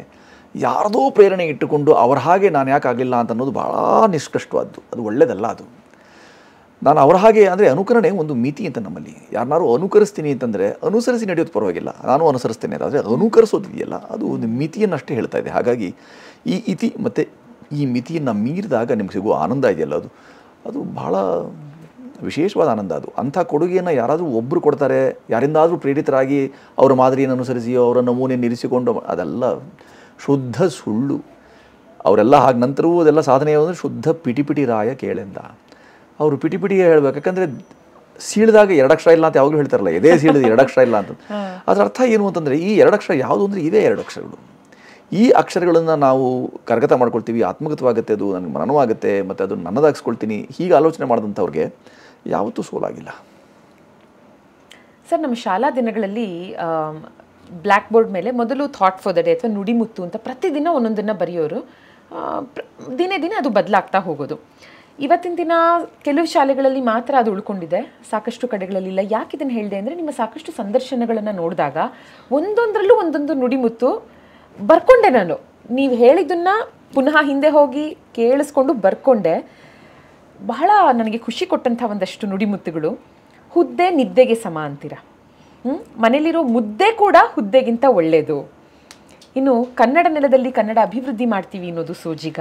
Speaker 2: ಯಾರದೋ ಪ್ರೇರಣೆ ಇಟ್ಟುಕೊಂಡು ಅವರ ಹಾಗೆ ನಾನು ಯಾಕೆ ಆಗಲಿಲ್ಲ ಅಂತ ಅನ್ನೋದು ಭಾಳ ನಿಷ್ಕಷ್ಟವಾದ್ದು. ಅದು ಒಳ್ಳೆಯದಲ್ಲ. ಅದು ನಾನು ಅವರ ಹಾಗೆ ಅಂದರೆ ಅನುಕರಣೆ ಒಂದು ಮಿತಿ ಅಂತ ನಮ್ಮಲ್ಲಿ. ಯಾರನ್ನಾರು ಅನುಕರಿಸ್ತೀನಿ ಅಂತಂದರೆ ಅನುಸರಿಸಿ ನಡೆಯೋದು ಪರವಾಗಿಲ್ಲ, ನಾನು ಅನುಸರಿಸ್ತೇನೆ. ಆದರೆ ಅನುಕರಿಸೋದಿದೆಯಲ್ಲ ಅದು ಒಂದು ಮಿತಿಯನ್ನಷ್ಟೇ ಹೇಳ್ತಾ ಇದೆ. ಹಾಗಾಗಿ ಈ ಇತಿ ಮತ್ತು ಈ ಮಿತಿಯನ್ನು ಮೀರಿದಾಗ ನಿಮ್ಗೆ ಸಿಗುವ ಆನಂದ ಇದೆಯಲ್ಲ, ಅದು ಬಹಳ ವಿಶೇಷವಾದ ಆನಂದ. ಅದು ಅಂಥ ಕೊಡುಗೆಯನ್ನು ಯಾರಾದರೂ ಒಬ್ಬರು ಕೊಡ್ತಾರೆ, ಯಾರಿಂದಾದರೂ ಪ್ರೇರಿತರಾಗಿ ಅವರ ಮಾದರಿಯನ್ನು ಅನುಸರಿಸಿಯೋ ಅವರ ನಮೂನೆಯನ್ನು ಇರಿಸಿಕೊಂಡು, ಅದೆಲ್ಲ ಶುದ್ಧ ಸುಳ್ಳು. ಅವರೆಲ್ಲ ಹಾಗೆ ನಂತರವೂ ಅದೆಲ್ಲ ಸಾಧನೆ ಅಂದರೆ ಶುದ್ಧ ಪಿಟಿ ರಾಯ ಕೇಳೆಂದ. ಅವರು ಪಿಟಿಗೆ ಹೇಳಬೇಕು. ಯಾಕಂದರೆ ಸೀಳಿದಾಗ 2 ಅಕ್ಷರ ಇಲ್ಲ ಅಂತ ಯಾವಾಗಲೂ ಹೇಳ್ತಾರಲ್ಲ, ಎದೆ ಸೀಳಿದ 2 ಅಕ್ಷರ ಇಲ್ಲ ಅಂತ. ಅದರ ಅರ್ಥ ಏನು ಅಂತಂದರೆ ಈ 2 ಅಕ್ಷರ ಯಾವುದು ಅಂದರೆ ಇವೇ 2 ಅಕ್ಷರಗಳು. ಈ ಅಕ್ಷರಗಳನ್ನು ನಾವು ಕರಗತ ಮಾಡ್ಕೊಳ್ತೀವಿ, ಆತ್ಮಗತವಾಗುತ್ತೆ, ಅದು ನನಗೆ ಮನನವಾಗುತ್ತೆ, ಮತ್ತು ಅದು ನನ್ನದಾಗಿಸ್ಕೊಳ್ತೀನಿ. ಹೀಗೆ ಆಲೋಚನೆ ಮಾಡಿದಂಥವ್ರಿಗೆ ಯಾವತ್ತೂ ಸೋಲಾಗಿಲ್ಲ.
Speaker 1: ಸರ್, ನಮ್ಮ ಶಾಲಾ ದಿನಗಳಲ್ಲಿ ಬ್ಲ್ಯಾಕ್ ಬೋರ್ಡ್ ಮೇಲೆ ಮೊದಲು ಥಾಟ್ ಫಾರ್ ದ ಡೇ ಅಥವಾ ನುಡಿಮುತ್ತು ಅಂತ ಪ್ರತಿದಿನ ಒಂದೊಂದನ್ನು ಬರೆಯೋರು. ದಿನೇ ದಿನೇ ಅದು ಬದಲಾಗ್ತಾ ಹೋಗೋದು. ಇವತ್ತಿನ ದಿನ ಕೆಲವು ಶಾಲೆಗಳಲ್ಲಿ ಮಾತ್ರ ಅದು ಉಳ್ಕೊಂಡಿದೆ, ಸಾಕಷ್ಟು ಕಡೆಗಳಲ್ಲಿ ಇಲ್ಲ. ಯಾಕೆ ಇದನ್ನು ಹೇಳಿದೆ ಅಂದರೆ, ನಿಮ್ಮ ಸಾಕಷ್ಟು ಸಂದರ್ಶನಗಳನ್ನು ನೋಡಿದಾಗ ಒಂದೊಂದರಲ್ಲೂ ಒಂದೊಂದು ನುಡಿಮುತ್ತು ಬರ್ಕೊಂಡೆ. ನಾನು ನೀವು ಹೇಳಿದ್ದನ್ನು ಪುನಃ ಹಿಂದೆ ಹೋಗಿ ಕೇಳಿಸ್ಕೊಂಡು ಬರ್ಕೊಂಡೆ. ಬಹಳ ನನಗೆ ಖುಷಿ ಕೊಟ್ಟಂಥ ಒಂದಷ್ಟು ನುಡಿಮುತ್ತುಗಳು. ಹುದ್ದೆ ನಿದ್ದೆಗೆ ಸಮ ಅಂತೀರ. ಮನೇಲಿರೋ ಮುದ್ದೆ ಕೂಡ ಹುದ್ದೆಗಿಂತ ಒಳ್ಳೆಯದು. ಇನ್ನು ಕನ್ನಡ ನೆಲದಲ್ಲಿ ಕನ್ನಡ ಅಭಿವೃದ್ಧಿ ಮಾಡ್ತೀವಿ ಅನ್ನೋದು ಸೋಜಿಗ.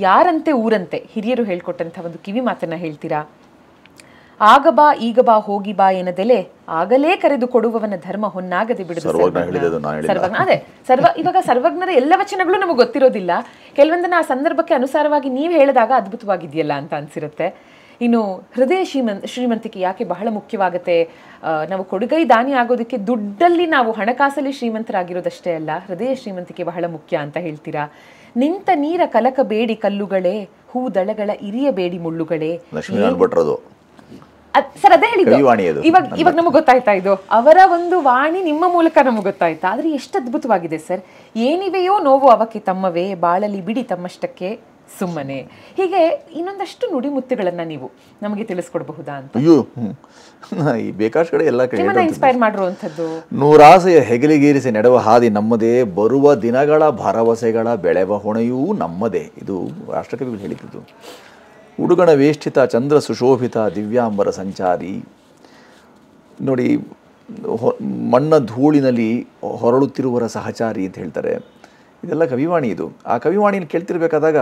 Speaker 1: ಯಾರಂತೆ ಊರಂತೆ ಹಿರಿಯರು ಹೇಳ್ಕೊಟ್ಟಂಥ ಒಂದು ಕಿವಿ ಮಾತನ್ನು ಹೇಳ್ತೀರಾ. ಆಗ ಬಾ ಈಗ ಬಾ ಹೋಗಿ ಬಾ ಎನ್ನದೆಲೆ ಆಗಲೇ ಕರೆದು ಕೊಡುವವನ ಧರ್ಮ ಹೊನ್ನಾಗದೆ ಬಿಡುದು. ಇವಾಗ ಸರ್ವಜ್ಞರ ಎಲ್ಲ ವಚನಗಳು ನಮಗೆ ಗೊತ್ತಿರೋದಿಲ್ಲ. ಕೆಲವೊಂದನ್ನ ಆ ಸಂದರ್ಭಕ್ಕೆ ಅನುಸಾರವಾಗಿ ನೀವು ಹೇಳಿದಾಗ ಅದ್ಭುತವಾಗಿದೆಯಲ್ಲ ಅಂತ ಅನ್ಸಿರುತ್ತೆ. ಇನ್ನು ಹೃದಯ ಶ್ರೀಮಂತಿಕೆ ಯಾಕೆ ಬಹಳ ಮುಖ್ಯವಾಗುತ್ತೆ. ನಾವು ಕೊಡುಗೈ ದಾನಿ ಆಗೋದಕ್ಕೆ ದುಡ್ಡಲ್ಲಿ ನಾವು ಹಣಕಾಸಲ್ಲಿ ಶ್ರೀಮಂತರಾಗಿರೋದಷ್ಟೇ ಅಲ್ಲ, ಹೃದಯ ಶ್ರೀಮಂತಿಕೆ ಬಹಳ ಮುಖ್ಯ ಅಂತ ಹೇಳ್ತೀರಾ. ನಿಂತ ನೀರ ಕಲಕ ಬೇಡಿ ಕಲ್ಲುಗಳೇ, ಹೂ ದಳಗಳ ಇರಿಯ ಬೇಡಿ ಮುಳ್ಳುಗಳೇ. ಸರ್ ಅದೇ ಹೇಳಿದ್ದು. ಇವಾಗ ನಮಗೆ ಗೊತ್ತಾಯ್ತಾ ಇದು ಅವರ ಒಂದು ವಾಣಿ ನಿಮ್ಮ ಮೂಲಕ ನಮಗೆ ಗೊತ್ತಾಯ್ತಾ. ಆದ್ರೆ ಎಷ್ಟು ಅದ್ಭುತವಾಗಿದೆ ಸರ್. ಏನಿವೆಯೋ ನೋವು ಅವಕ್ಕೆ ತಮ್ಮವೇ, ಬಾಳಲಿ ಬಿಡಿ ತಮ್ಮಷ್ಟಕ್ಕೆ ಸುಮ್ಮನೆ. ಹೀಗೆ ಇನ್ನೊಂದಷ್ಟು ನುಡಿಮುತ್ತುಗಳನ್ನ ನೀವು ನಮಗೆ ತಿಳಿಸ್ಕೊಡ್ಬಹುದಾ ಅಂತ.
Speaker 2: ಅಯ್ಯೋ, ಈ ಬೇಕಾದ ಕಡೆ ಎಲ್ಲ
Speaker 1: ನಿಮ್ಮನ್ನ ಇನ್ಸ್ಪೈರ್ ಮಾಡಿರುವಂಥದ್ದು.
Speaker 2: ನೂರಾಸೆಯ ಹೆಗಲಿಗೇರಿಸಿ ನೆಡುವ ಹಾದಿ ನಮ್ಮದೇ, ಬರುವ ದಿನಗಳ ಭರವಸೆಗಳ ಬೆಳೆವ ಹೊಣೆಯೂ ನಮ್ಮದೇ. ಇದು ರಾಷ್ಟ್ರಕವಿಗಳು ಹೇಳಿದ್ದು. ಉಡುಗಣ ವೇಷ್ಟಿತ ಚಂದ್ರ ಸುಶೋಭಿತ ದಿವ್ಯಾಂಬರ ಸಂಚಾರಿ. ನೋಡಿ, ಮಣ್ಣ ಧೂಳಿನಲ್ಲಿ ಹೊರಳುತ್ತಿರುವರ ಸಹಚಾರಿ ಅಂತ ಹೇಳ್ತಾರೆ. ಇದೆಲ್ಲ ಕವಿವಾಣಿ. ಇದು ಆ ಕವಿವಾಣಿಯನ್ನು ಕೇಳ್ತಿರ್ಬೇಕಾದಾಗ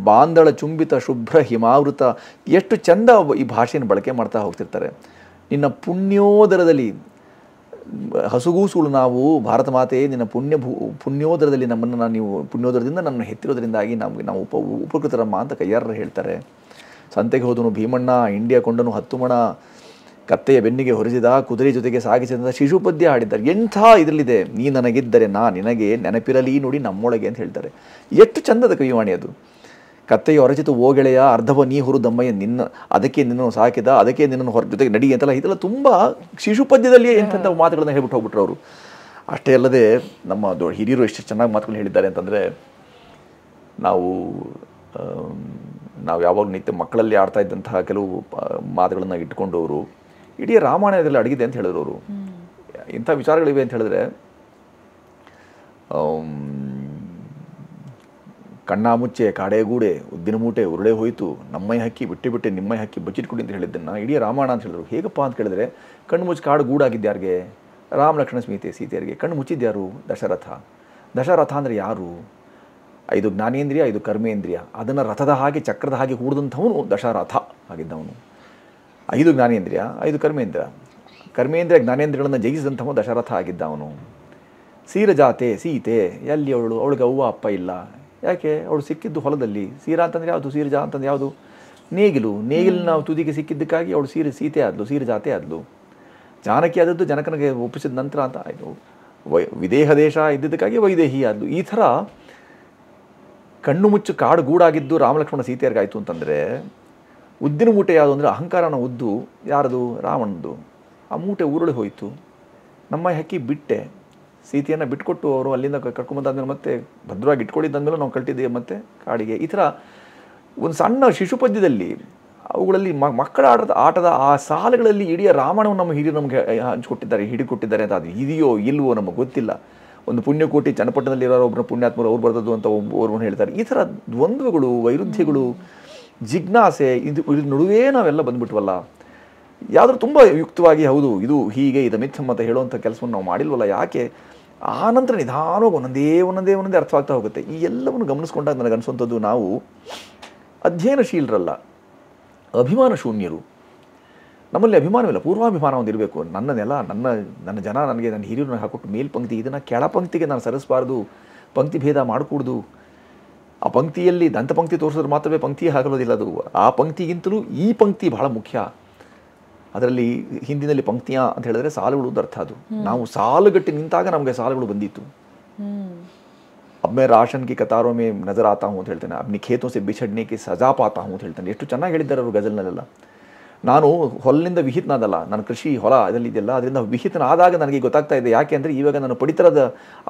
Speaker 2: ಬಾಂದಳ ಚುಂಬಿತ ಶುಭ್ರ ಹಿಮಾವೃತ, ಎಷ್ಟು ಚಂದ ಈ ಭಾಷೆಯನ್ನು ಬಳಕೆ ಮಾಡ್ತಾ ಹೋಗ್ತಿರ್ತಾರೆ. ನಿನ್ನ ಪುಣ್ಯೋದರದಲ್ಲಿ ಹಸುಗೂಸುಳು ನಾವು ಭಾರತ ಮಾತೆ, ನಿನ್ನ ಪುಣ್ಯೋದರದಲ್ಲಿ ನಮ್ಮನ್ನು ನೀವು ಪುಣ್ಯೋದರದಿಂದ ನಮ್ಮನ್ನು ಹೆತ್ತಿರೋದ್ರಿಂದಾಗಿ ನಾವು ಉಪಕೃತರಮ್ಮ ಅಂತ ಕೈಯಾರ ಹೇಳ್ತಾರೆ. ಸಂತೆಗೆ ಹೋದನು ಭೀಮಣ್ಣ, ಇಂಡಿಯಾ ಕೊಂಡನು 10 ಮಣ, ಕತ್ತೆಯ ಬೆನ್ನಿಗೆ ಹೊರಿಸಿದ ಕುದುರೆ ಜೊತೆಗೆ ಸಾಗಿಸಿದ ಶಿಶುಪದ್ಯ ಹಾಡಿದ್ದಾರೆ. ಎಂಥ ಇದರಲ್ಲಿದೆ. ನೀ ನನಗಿದ್ದರೆ ನಾ ನಿನಗೆ, ನೆನಪಿರಲಿ ನುಡಿ ನಮ್ಮೊಳಗೆ ಅಂತ ಹೇಳ್ತಾರೆ. ಎಷ್ಟು ಚಂದದ ಕವಿವಾಣಿ ಅದು. ಕತ್ತೆಯ ಹೊರಚಿತು ಓಗೆಳೆಯ, ಅರ್ಧವ ನೀ ಹುರು ದಮ್ಮಯ್ಯ, ಅದಕ್ಕೆ ನಿನ್ನನ್ನು ಸಾಕಿದ, ಅದಕ್ಕೆ ನಿನ್ನನ್ನು ಜೊತೆಗೆ ನಡಿ ಅಂತೆಲ್ಲ ಇದೆಲ್ಲ ತುಂಬ ಶಿಶುಪದ್ಯದಲ್ಲಿಯೇ ಎಂಥ ಮಾತುಗಳನ್ನು ಹೇಳ್ಬಿಟ್ಟು ಹೋಗ್ಬಿಟ್ರು ಅವರು. ಅಷ್ಟೇ ಅಲ್ಲದೆ ನಮ್ಮ ಹಿರಿಯರು ಎಷ್ಟು ಚೆನ್ನಾಗಿ ಮಾತುಗಳು ಹೇಳಿದ್ದಾರೆ ಅಂತಂದರೆ, ನಾವು ಯಾವಾಗ ನಿತ್ಯ ಮಕ್ಕಳಲ್ಲಿ ಆಡ್ತಾ ಇದ್ದಂತಹ ಕೆಲವು ಮಾತುಗಳನ್ನು ಇಟ್ಕೊಂಡು ಅವರು ಇಡೀ ರಾಮಾಯಣದಲ್ಲಿ ಅಡಗಿದೆ ಅಂತ ಹೇಳಿದ್ರು ಅವರು. ಇಂಥ ವಿಚಾರಗಳಿವೆ ಅಂತ ಹೇಳಿದ್ರೆ, ಕಣ್ಣಾಮುಚ್ಚೆ ಕಾಡೆಗೂಡೆ ಉದ್ದಿನ ಮೂಟೆ ಉರುಳೆ ಹೋಯಿತು, ನಮ್ಮೈ ಹಕ್ಕಿ ಬಿಟ್ಟೆ ಬಿಟ್ಟೆ ನಿಮ್ಮೈ ಹಕ್ಕಿ ಬಚ್ಚಿಟ್ಕೊಡಿ ಅಂತ ಹೇಳಿದ್ದನ್ನು ಇಡೀ ರಾಮಾಯಣ ಅಂತ ಹೇಳಿದ್ರು. ಹೇಗಪ್ಪ ಅಂತ ಕೇಳಿದ್ರೆ, ಕಣ್ಣು ಮುಚ್ಚಿ ಕಾಡು ಗೂಡಾಗಿದ್ಯಾರಿಗೆ? ರಾಮ ಲಕ್ಷ್ಮಣ ಸೀತೆಯರಿಗೆ. ಕಣ್ಣು ಮುಚ್ಚಿದ್ಯಾರು? ದಶರಥ. ದಶರಥ ಅಂದರೆ ಯಾರು? 5 ಜ್ಞಾನೇಂದ್ರಿಯ 5 ಕರ್ಮೇಂದ್ರಿಯ, ಅದನ್ನು ರಥದ ಹಾಗೆ ಚಕ್ರದ ಹಾಗೆ ಕೂಡಿದಂಥವನು ದಶರಥ ಆಗಿದ್ದವನು. 5 ಜ್ಞಾನೇಂದ್ರಿಯ 5 ಕರ್ಮೇಂದ್ರಿಯ ಜ್ಞಾನೇಂದ್ರಿಯಗಳನ್ನು ಜಯಿಸಿದಂಥವನು ದಶರಥ ಆಗಿದ್ದವನು. ಸೀರಜಾತೆ ಸೀತೆ, ಎಲ್ಲಿ ಅವಳಿಗೆ ಅವ್ವ ಅಪ್ಪ ಇಲ್ಲ. ಯಾಕೆ? ಅವಳು ಸಿಕ್ಕಿದ್ದು ಹೊಲದಲ್ಲಿ. ಸೀರಾ ಅಂತಂದರೆ ಯಾವುದು? ಸೀರಜಾ ಅಂತಂದ್ರೆ ಯಾವುದು? ನೇಗಿಲಿನ ತುದಿಗೆ ಸಿಕ್ಕಿದ್ದಕ್ಕಾಗಿ ಅವಳು ಸೀತೆ ಆದಳು, ಸೀರಜಾತೆ ಆದಳು. ಜಾನಕಿ ಆದದ್ದು ಜನಕನಿಗೆ ಒಪ್ಪಿಸಿದ ನಂತರ ಅಂತ ಆಯಿತು. ವಿದೇಹ ದೇಶ ಇದ್ದಿದ್ದಕ್ಕಾಗಿ ವೈದೇಹಿ ಆದಳು. ಈ ಥರ ಕಣ್ಣು ಮುಚ್ಚು ಕಾಡು ಗೂಡಾಗಿದ್ದು ರಾಮಲಕ್ಷ್ಮಣ ಸೀತೆಯರಿಗಾಯಿತು ಅಂತಂದರೆ, ಉದ್ದಿನ ಮೂಟೆ ಯಾವುದು ಅಂದರೆ ಅಹಂಕಾರನ ಉದ್ದು ಯಾರದು? ರಾವಣದ್ದು. ಆ ಮೂಟೆ ಉರುಳಿ ಹೋಯಿತು. ನಮ್ಮ ಹಕ್ಕಿ ಬಿಟ್ಟೆ, ಸೀತೆಯನ್ನು ಬಿಟ್ಕೊಟ್ಟು ಅವರು ಅಲ್ಲಿಂದ ಕರ್ಕೊಂಬಂದಾದ್ಮೇಲೆ ಮತ್ತೆ ಭದ್ರವಾಗಿ ಇಟ್ಕೊಂಡಿದ್ದಾದ್ಮೇಲೆ ನಾವು ಕಳ್ತಿದ್ದೇವೆ ಮತ್ತೆ ಕಾಡಿಗೆ. ಈ ಥರ ಒಂದು ಸಣ್ಣ ಶಿಶು ಪದ್ಯದಲ್ಲಿ ಅವುಗಳಲ್ಲಿ ಮಕ್ಕಳ ಆಟದ ಆ ಸಾಲುಗಳಲ್ಲಿ ಇಡೀ ರಾಮಾಯಣವನ್ನು ನಮ್ಮ ಹಿರಿಯರು ನಮಗೆ ಹಂಚಿಕೊಟ್ಟಿದ್ದಾರೆ, ಹಿಡಿಕೊಟ್ಟಿದ್ದಾರೆ ಅಂತ. ಅದು ಇದೆಯೋ ಇಲ್ವೋ ನಮಗೆ ಗೊತ್ತಿಲ್ಲ. ಒಂದು ಪುಣ್ಯಕೋಟಿ ಚನ್ನಪಟ್ಟಣದಲ್ಲಿರೋ ಒಬ್ಬರ ಪುಣ್ಯಾತ್ಮರು ಅವ್ರು ಬರ್ತದ್ದು ಅಂತ ಒಬ್ಬರು ಹೇಳ್ತಾರೆ. ಈ ಥರ ದ್ವಂದ್ವಗಳು, ವೈರುಧ್ಯಗಳು, ಜಿಜ್ಞಾಸೆ, ಇದು ನಡುವೆ ನಾವೆಲ್ಲ ಬಂದ್ಬಿಟ್ವಲ್ಲ. ಯಾವುದಾದ್ರು ತುಂಬ ಯುಕ್ತವಾಗಿ ಹೌದು ಇದು ಹೀಗೆ ಇದು ಮಿಥ್ಯಂ ಅಂತ ಹೇಳುವಂಥ ಕೆಲಸವನ್ನು ನಾವು ಮಾಡಿಲ್ವಲ್ಲ. ಯಾಕೆ? ಆನಂತರ ನಿಧಾನವಾಗಿ ಒಂದೊಂದೇ ಅರ್ಥವಾಗ್ತಾ ಹೋಗುತ್ತೆ. ಈ ಎಲ್ಲವನ್ನು ಗಮನಿಸ್ಕೊಂಡಾಗ ನನಗನ್ಸುವಂಥದ್ದು, ನಾವು ಅಧ್ಯಯನಶೀಲರಲ್ಲ, ಅಭಿಮಾನ ಶೂನ್ಯರು. ನಮ್ಮಲ್ಲಿ ಅಭಿಮಾನವಿಲ್ಲ, ಪೂರ್ವಾಭಿಮಾನ ಒಂದಿರಬೇಕು. ನನ್ನ ನೆಲ, ನನ್ನ ಜನ, ನನಗೆ ನನ್ನ ಹಿರಿಯರನ್ನ ಹಾಕೊಟ್ಟು ಮೇಲ್ಪಂಕ್ತಿ, ಇದನ್ನು ಕೆಳಪಂಕ್ತಿಗೆ ನಾನು ಸರಿಸಬಾರ್ದು, ಪಂಕ್ತಿ ಭೇದ ಮಾಡಿಕೊಡ್ದು. ಆ ಪಂಕ್ತಿಯಲ್ಲಿ ದಂತಪಂಕ್ತಿ ತೋರಿಸಿದ್ರೆ ಮಾತ್ರವೇ ಪಂಕ್ತಿ ಹಾಕಲೋದಿಲ್ಲ. ಅದು ಆ ಪಂಕ್ತಿಗಿಂತಲೂ ಈ ಪಂಕ್ತಿ ಬಹಳ ಮುಖ್ಯ. ಅದರಲ್ಲಿ ಹಿಂದಿನಲ್ಲಿ ಪಂಕ್ತಿಯ ಅಂತ ಹೇಳಿದ್ರೆ ಸಾಲುಗಳು ಅಂತ ಅರ್ಥ. ಅದು ನಾವು ಸಾಲುಗಟ್ಟಿ ನಿಂತಾಗ ನಮಗೆ ಸಾಲುಗಳು ಬಂದಿತ್ತು. अब मैं राशन की कतारों में नजर आता हूँ ಅಂತ ಹೇಳ್ತಾನೆ. अपनी खेतों से बिछड़ने की सजा पाता हूँ ಅಂತ ಹೇಳ್ತಾನೆ. ಎಷ್ಟು ಚೆನ್ನಾಗಿ ಹೇಳಿದ್ದಾರೆ ಅವರು ಗಜಲ್ನಲ್ಲೆಲ್ಲ. ನಾನು ಹೊಲದಿಂದ ವಿಹಿತನಾದಲ್ಲ, ನನ್ನ ಕೃಷಿ ಹೊಲ ಅದರಲ್ಲಿ ಇದೆಯಲ್ಲ, ಅದರಿಂದ ವಿಹಿತನಾದಾಗ ನನಗೆ ಗೊತ್ತಾಗ್ತಾ ಇದೆ. ಯಾಕೆ ಅಂದರೆ ಇವಾಗ ನಾನು ಪಡಿತರದ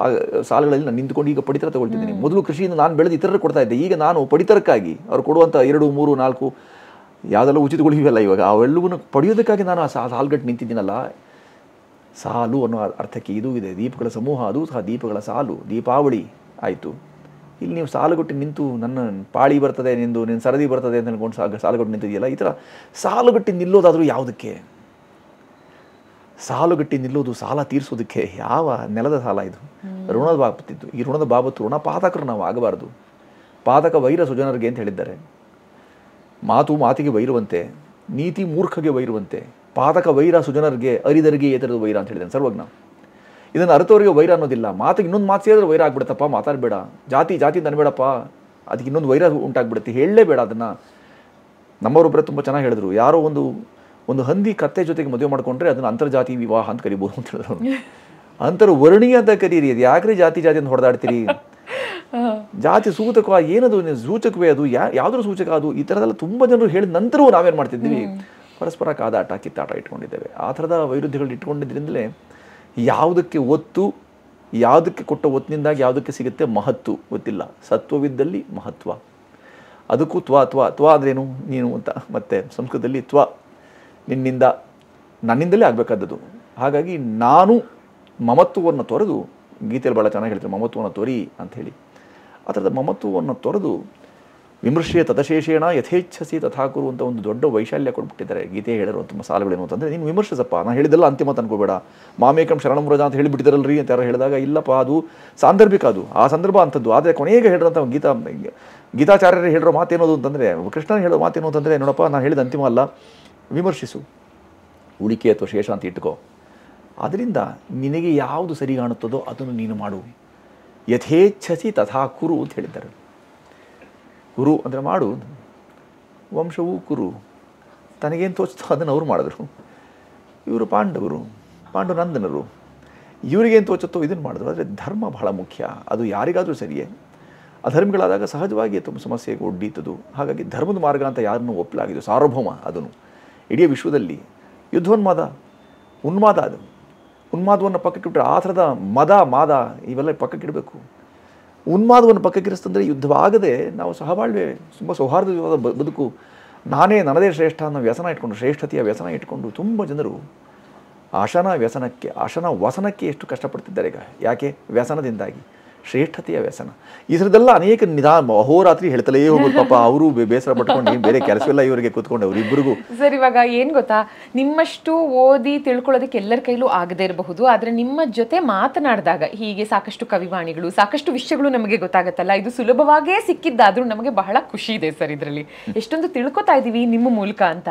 Speaker 2: ಸಾಲುಗಳಲ್ಲಿ ನಾನು ನಿಂತ್ಕೊಂಡು ಈಗ ಪಡಿತರ ತಗೊಳ್ತಿದ್ದೀನಿ. ಮೊದಲು ಕೃಷಿಯಿಂದ ನಾನು ಬೆಳೆದು ಇತರರು ಕೊಡ್ತಾ ಇದ್ದೆ. ಈಗ ನಾನು ಪಡಿತರಕ್ಕಾಗಿ ಅವ್ರು ಕೊಡುವಂಥ 2, 3, 4 ಯಾವುದೆಲ್ಲ ಉಚಿತಗಳಿವೆಲ್ಲ ಇವಾಗ ಅವೆಲ್ಲವನ್ನು ಪಡೆಯೋದಕ್ಕಾಗಿ ನಾನು ಆ ಸಾಲುಗಟ್ಟು ನಿಂತಿದ್ದೀನಲ್ಲ. ಸಾಲು ಅನ್ನೋ ಅರ್ಥಕ್ಕೆ ಇದು ಇದೆ. ದೀಪಗಳ ಸಮೂಹ, ಅದು ಸಹ ದೀಪಗಳ ಸಾಲು, ದೀಪಾವಳಿ ಆಯಿತು. ಇಲ್ಲಿ ನೀವು ಸಾಲುಗಟ್ಟಿ ನಿಂತು ನನ್ನ ಪಾಳಿ ಬರ್ತದೆ, ನಿನ್ನ ಸರದಿ ಬರ್ತದೆ ಅಂತ ಹೇಳ್ಕೊಂಡು ಸಾಲುಗಟ್ಟಿ ನಿಂತಿದೆಯಲ್ಲ. ಈ ಥರ ಸಾಲುಗಟ್ಟಿ ನಿಲ್ಲೋದಾದರೂ ಯಾವುದಕ್ಕೆ? ಸಾಲುಗಟ್ಟಿ ನಿಲ್ಲೋದು ಸಾಲ ತೀರಿಸೋದಕ್ಕೆ. ಯಾವ ನೆಲದ ಸಾಲ ಇದು? ಋಣದ ಬಾಬತ್ತಿದ್ದು. ಈ ಋಣದ ಬಾಬತ್ತು ಋಣ ಪಾತಕರು ನಾವು ಆಗಬಾರ್ದು. ಪಾತಕ ವೈರ ಸುಜನರಿಗೆ ಅಂತ ಹೇಳಿದ್ದಾರೆ. ಮಾತು ಮಾತಿಗೆ ವೈರುವಂತೆ, ನೀತಿ ಮೂರ್ಖಗೆ ವೈರುವಂತೆ, ಪಾತಕ ವೈರ ಸುಜನರಿಗೆ ಅರಿದರಿಗೆ ಏತರದ ವೈರ ಅಂತ ಹೇಳಿದ್ದಾನೆ ಸರ್ವಜ್ಞ. ಇದನ್ನು ಅರ್ಥವರಿಗೆ ವೈರ ಅನ್ನೋದಿಲ್ಲ. ಮಾತಿಗೆ ಇನ್ನೊಂದು ಮಾತು ಸೇರಿದ್ರೆ ವೈರ ಆಗ್ಬಿಡುತ್ತಪ್ಪ, ಮಾತಾಡಬೇಡ. ಜಾತಿ ಅಂತ ಅನ್ಬೇಡಪ್ಪ, ಅದಕ್ಕೆ ಇನ್ನೊಂದು ವೈರ ಉಂಟಾಗ್ಬಿಡುತ್ತೆ, ಹೇಳಲೇಬೇಡ ಅದನ್ನು. ನಮ್ಮವರೊಬ್ಬರೇ ತುಂಬ ಚೆನ್ನಾಗಿ ಹೇಳಿದ್ರು. ಯಾರೋ ಒಂದು ಹಂದಿ ಕತ್ತೆ ಜೊತೆಗೆ ಮದುವೆ ಮಾಡಿಕೊಂಡ್ರೆ ಅದನ್ನು ಅಂತರ್ಜಾತಿ ವಿವಾಹ ಅಂತ ಕರಿಬೋದು ಅಂತ ಹೇಳಿದ್ರು. ಅಂತರ್ವರ್ಣೀಯ ಅಂತ ಕರೀರಿ, ಅದು ಯಾಕ್ರಿ ಜಾತಿ ಅಂತ ಹೊಡೆದಾಡ್ತೀರಿ? ಜಾತಿ ಸೂಚಕ ಏನದು? ಸೂಚಕವೇ ಅದು? ಯಾವುದ್ರ ಸೂಚಕ ಅದು? ಈ ಥರದೆಲ್ಲ ತುಂಬ ಜನರು ಹೇಳಿದ ನಂತರವೂ ನಾವೇನು ಮಾಡ್ತಿದ್ವಿ? ಪರಸ್ಪರ ಕಾದಾಟ, ಕಿತ್ತಾಟ ಇಟ್ಕೊಂಡಿದ್ದೇವೆ. ಆ ಥರದ ವೈರುಧ್ಯಗಳು ಇಟ್ಕೊಂಡಿದ್ರಿಂದಲೇ ಯಾವುದಕ್ಕೆ ಒತ್ತು, ಯಾವುದಕ್ಕೆ ಕೊಟ್ಟ ಒತ್ತಿನಿಂದಾಗಿ ಯಾವುದಕ್ಕೆ ಸಿಗುತ್ತೆ ಮಹತ್ತು ಗೊತ್ತಿಲ್ಲ. ಸತ್ವವಿದ್ದಲ್ಲಿ ಮಹತ್ವ. ಅದಕ್ಕೂ ತ್ವ ಅಂದ್ರೇನು? ನೀನು ಅಂತ. ಮತ್ತು ಸಂಸ್ಕೃತದಲ್ಲಿ ನಿನ್ನಿಂದ, ನನ್ನಿಂದಲೇ ಆಗಬೇಕಾದದ್ದು. ಹಾಗಾಗಿ ನಾನು ಮಮತ್ವವನ್ನು ತೊರೆದು, ಗೀತೆಯಲ್ಲಿ ಭಾಳ ಚೆನ್ನಾಗಿ ಹೇಳ್ತಾರೆ ಮಮತ್ವವನ್ನು ತೊರಿ ಅಂಥೇಳಿ. ಆ ಥರದ ಮಮತ್ವವನ್ನು ತೊರೆದು ವಿಮರ್ಶೆ ತದಶೇಷೇಣ ಯಥೇಚ್ಛಸಿ ತಥಾಕುರು ಅಂತ ಒಂದು ದೊಡ್ಡ ವೈಶಾಲ್ಯ ಕೊಟ್ಬಿಟ್ಟಿದ್ದಾರೆ. ಗೀತೆ ಹೇಳಿರುವಂಥ ಮಸಾಲೆಗಳೇನು ಅಂತಂದರೆ, ನೀನು ವಿಮರ್ಶಿಸಪ್ಪ, ನಾನು ಹೇಳಿದೆಲ್ಲ ಅಂತಿಮ ಅನ್ಕೋಬೇಡ. ಮಾಮೇಕಂ ಶರಣಮುರಜ ಅಂತ ಹೇಳಿಬಿಟ್ಟಿದ್ದಾರಲ್ರಿ ಅಂತ ಯಾರು ಹೇಳಿದಾಗ, ಇಲ್ಲಪ್ಪ ಅದು ಸಾಂದರ್ಭಿಕ, ಅದು ಆ ಸಂದರ್ಭ ಅಂಥದ್ದು. ಆದರೆ ಕೊನೆಗೆ ಹೇಳಿರೋಂಥ ಗೀತಾಚಾರ್ಯರು ಹೇಳಿರೋ ಮಾತೇನೋದು ಅಂತಂದರೆ, ಕೃಷ್ಣನ ಹೇಳೋ ಮಾತೇನು ಅಂತಂದರೆ, ನೋಡಪ್ಪ ನಾನು ಹೇಳಿದ ಅಂತಿಮ ಅಲ್ಲ, ವಿಮರ್ಶಿಸು, ಉಳಿಕೆ ಅಥವಾ ಶೇಷ ಅಂತ ಇಟ್ಕೋ. ಅದರಿಂದ ನಿನಗೆ ಯಾವುದು ಸರಿ ಕಾಣುತ್ತದೋ ಅದನ್ನು ನೀನು ಮಾಡು. ಯಥೇಚ್ಛಸಿ ತಥಾ ಕುರು ಅಂತ ಹೇಳಿದ್ದಾರೆ. ಕುರು ಅಂದರೆ ಮಾಡು. ವಂಶವು ಕುರು, ತನಗೇನು ತೋಚ್ತೋ ಅದನ್ನು ಅವ್ರು ಮಾಡಿದ್ರು. ಇವರು ಪಾಂಡುನಂದನರು, ಇವರಿಗೇನು ತೋಚುತ್ತೋ ಇದನ್ನು ಮಾಡಿದ್ರು. ಆದರೆ ಧರ್ಮ ಬಹಳ ಮುಖ್ಯ. ಅದು ಯಾರಿಗಾದರೂ ಸರಿಯೇ. ಅಧರ್ಮಿಗಳಾದಾಗ ಸಹಜವಾಗಿ ತುಂಬ ಸಮಸ್ಯೆಗೆ ಒಡ್ಡೀತದು. ಹಾಗಾಗಿ ಧರ್ಮದ ಮಾರ್ಗ ಅಂತ ಯಾರನ್ನೂ ಒಪ್ಪಲಾಗಿದೆ. ಸಾರ್ವಭೌಮ ಅದನ್ನು ಇಡೀ ವಿಶ್ವದಲ್ಲಿ. ಉನ್ಮಾದ ಅದು. ಉನ್ಮಾದವನ್ನು ಪಕ್ಕಕ್ಕಿಟ್ಟರೆ ಆ ಥರದ ಮಾದ ಇವೆಲ್ಲ ಪಕ್ಕಕ್ಕಿಡಬೇಕು. ಉನ್ಮಾದವನ್ನು ಪಕ್ಕಕ್ಕಿರಿಸ್ತಂದರೆ ಯುದ್ಧವಾಗದೆ ನಾವು ಸಹಬಾಳ್ವೆ, ತುಂಬ ಸೌಹಾರ್ದಯುತವಾದ ಬದುಕು, ನನ್ನದೇ ಶ್ರೇಷ್ಠ ಅನ್ನೋ ವ್ಯಸನ ಇಟ್ಕೊಂಡು, ಶ್ರೇಷ್ಠತೆಯ ವ್ಯಸನ ಇಟ್ಕೊಂಡು ತುಂಬ ಜನರು ಆಶನ ವಸನಕ್ಕೆ ಎಷ್ಟು ಕಷ್ಟಪಡ್ತಿದ್ದಾರೆ ಈಗ. ಯಾಕೆ? ವ್ಯಸನದಿಂದಾಗಿ. ಶ್ರೇಷ್ಠತೆಯ ವ್ಯಸನ. ಈ ಥರದ್ದೆಲ್ಲ ಅನೇಕ ಅಹೋರಾತ್ರಿ ಹೇಳ್ತಲೇ ಹೋಗೋದು. ಪಾಪ ಅವರು ಬೇಸರ ಪಟ್ಕೊಂಡು ಏನು ಬೇರೆ ಕೆಲಸವಿಲ್ಲ ಇವರಿಗೆ ಕೂತ್ಕೊಂಡು ಅವರಿಬ್ಬರಿಗೂ.
Speaker 1: ಸರ್, ಇವಾಗ ಏನು ಗೊತ್ತಾ, ನಿಮ್ಮಷ್ಟು ಓದಿ ತಿಳ್ಕೊಳ್ಳೋದಕ್ಕೆ ಎಲ್ಲರ ಕೈಲೂ ಆಗದೆ ಇರಬಹುದು, ಆದರೆ ನಿಮ್ಮ ಜೊತೆ ಮಾತನಾಡಿದಾಗ ಹೀಗೆ ಸಾಕಷ್ಟು ಕವಿವಾಣಿಗಳು, ಸಾಕಷ್ಟು ವಿಷಯಗಳು ನಮಗೆ ಗೊತ್ತಾಗತ್ತಲ್ಲ. ಇದು ಸುಲಭವಾಗೇ ಸಿಕ್ಕಿದ್ದಾದ್ರೂ ನಮಗೆ ಬಹಳ ಖುಷಿ ಇದೆ ಸರ್. ಇದರಲ್ಲಿ ಎಷ್ಟೊಂದು ತಿಳ್ಕೊತಾ ಇದ್ದೀವಿ ನಿಮ್ಮ ಮೂಲಕ ಅಂತ.